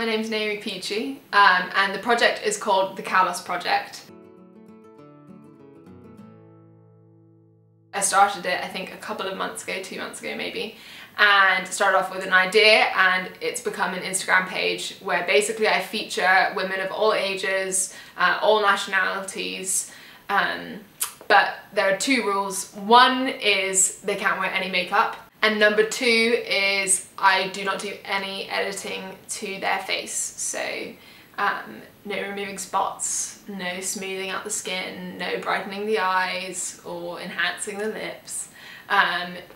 My name's Naomi Peachy, and the project is called the Kalos project. I started it, I think, a couple of months ago, 2 months ago maybe, and started off with an idea, and it's become an Instagram page where basically I feature women of all ages, all nationalities, but there are 2 rules. One is they can't wear any makeup, and number 2 is I do not do any editing to their face. So no removing spots, no smoothing out the skin, no brightening the eyes or enhancing the lips.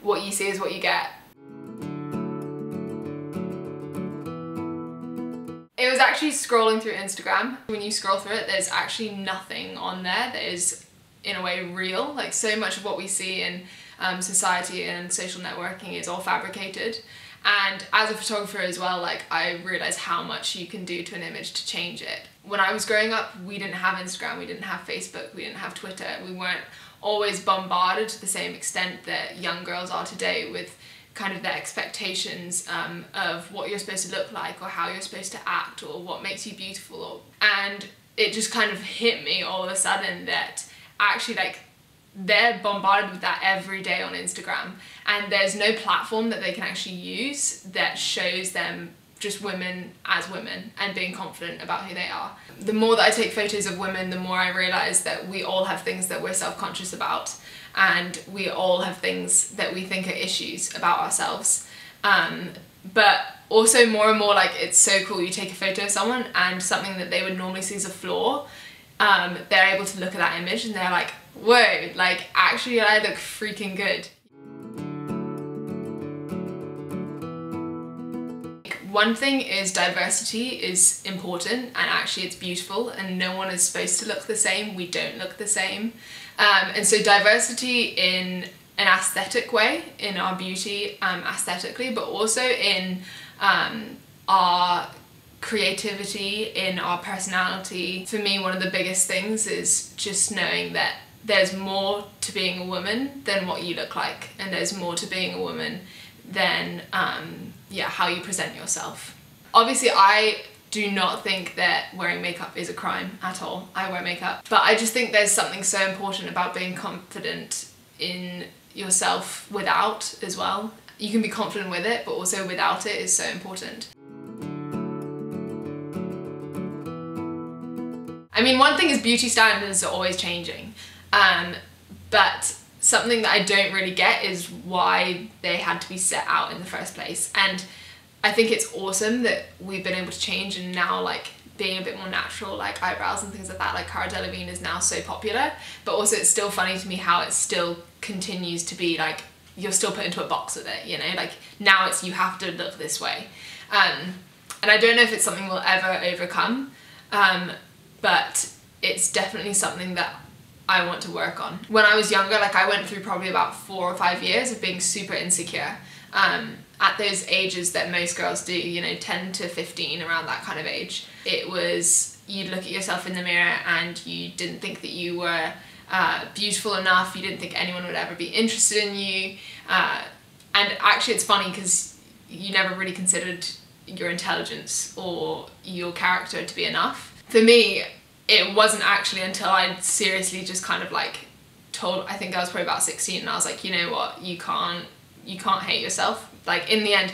What you see is what you get. It was actually scrolling through Instagram. When you scroll through it, there's actually nothing on there that is in a way real. Like, so much of what we see in society and social networking is all fabricated. And as a photographer as well, like, I realized how much you can do to an image to change it. When I was growing up, we didn't have Instagram, we didn't have Facebook, we didn't have Twitter. We weren't always bombarded to the same extent that young girls are today with kind of their expectations of what you're supposed to look like or how you're supposed to act or what makes you beautiful. And it just kind of hit me all of a sudden that actually, like, they're bombarded with that every day on Instagram, and there's no platform that they can actually use that shows them just women as women and being confident about who they are. The more that I take photos of women, the more I realise that we all have things that we're self-conscious about, and we all have things that we think are issues about ourselves. But also more and more, like, it's so cool, you take a photo of someone and something that they would normally see as a flaw, they're able to look at that image and they're like, whoa, like, actually I look freaking good. One thing is diversity is important, and actually it's beautiful, and no one is supposed to look the same. We don't look the same. And so diversity in an aesthetic way, in our beauty aesthetically, but also in our creativity, in our personality. For me, one of the biggest things is just knowing that there's more to being a woman than what you look like, and there's more to being a woman than how you present yourself. Obviously, I do not think that wearing makeup is a crime at all. I wear makeup, but I just think there's something so important about being confident in yourself without as well. You can be confident with it, but also without it is so important. I mean, one thing is beauty standards are always changing, but something that I don't really get is why they had to be set out in the first place. And I think it's awesome that we've been able to change, and now, like, being a bit more natural, like eyebrows and things like that, like Cara Delevingne is now so popular, but also it's still funny to me how it still continues to be like, you're still put into a box with it, you know, like now it's, you have to look this way. And I don't know if it's something we'll ever overcome, but it's definitely something that I want to work on. When I was younger, like, I went through probably about 4 or 5 years of being super insecure. At those ages that most girls do, you know, 10 to 15, around that kind of age. It was, you'd look at yourself in the mirror and you didn't think that you were beautiful enough, you didn't think anyone would ever be interested in you. And actually it's funny because you never really considered your intelligence or your character to be enough. For me, it wasn't actually until I seriously just kind of like told, I think I was probably about 16, and I was like, you know what, you can't hate yourself. Like, in the end,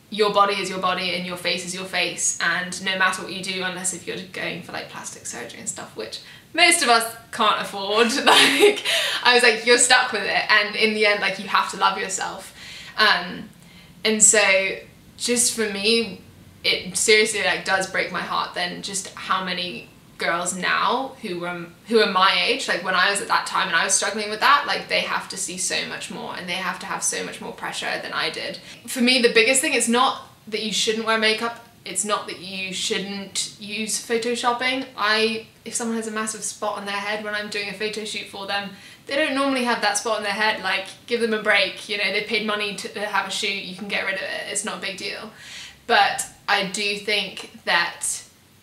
your body is your body and your face is your face, and no matter what you do, unless if you're going for like plastic surgery and stuff, which most of us can't afford, like, I was like, you're stuck with it, and in the end, like, you have to love yourself. And so just for me, it seriously, like, does break my heart then just how many girls now who are my age, like when I was at that time and I was struggling with that, like, they have to see so much more and they have to have so much more pressure than I did. For me, the biggest thing is not that you shouldn't wear makeup, it's not that you shouldn't use photoshopping. If someone has a massive spot on their head when I'm doing a photo shoot for them, they don't normally have that spot on their head, like, give them a break, you know, they paid money to have a shoot, you can get rid of it, it's not a big deal. But I do think that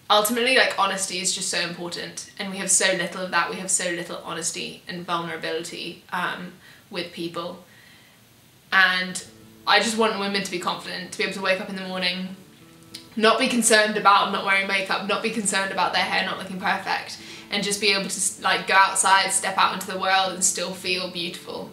ultimately, like, honesty is just so important, and we have so little of that. We have so little honesty and vulnerability with people, and I just want women to be confident, to be able to wake up in the morning not be concerned about not wearing makeup, not be concerned about their hair not looking perfect, and just be able to like go outside, step out into the world and still feel beautiful.